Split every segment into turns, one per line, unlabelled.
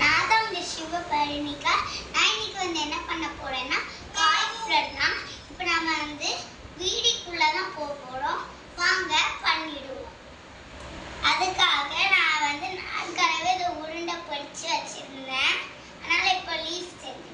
நான் தான் உங்க சிவபரிணிகா. நான் இன்னைக்கு என்ன பண்ண போறேன்னா காய் ஃப்ரெட் தான். இப்போ நாம வீடிக்குள்ள தான் போக போறோம். வாங்க பண்ணிடுவோம். அதுக்காக நான் ஏற்கனவே இதை உருண்டை பிடிச்சு வச்சிருந்தேன். அதனால இப்போ லீஃப் செஞ்சு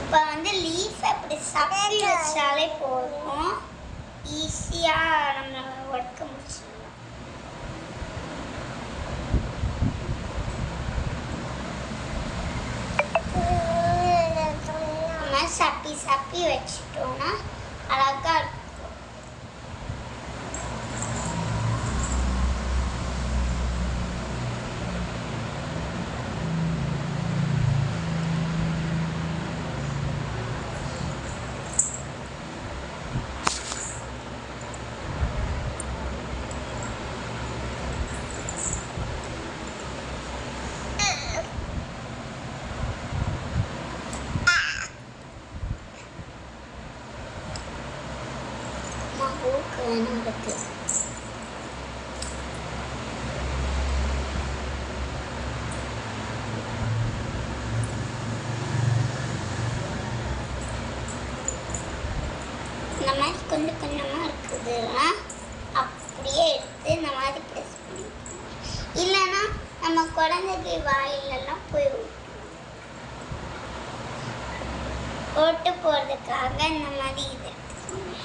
இப்போ லீஃப் அப்படி சப்பி வச்சாலே போதும். ஈஸியாக நம்ம ஒர்க்க முடிச்சிடலாம். நம்ம சப்பி சப்பி வச்சுட்டோம்னா அழகா இருக்கும். இந்த மாதிரி கொஞ்சம் கொஞ்சமாக இருக்குதுன்னா அப்படியே எடுத்து இந்த மாதிரி ப்ரெஸ் பண்ணிக்கணும். இல்லைன்னா நம்ம குழந்தைக்கு வாயிலெல்லாம் போய் ஓட்டு போகிறதுக்காக இந்த மாதிரி இது எடுத்துக்கோங்க.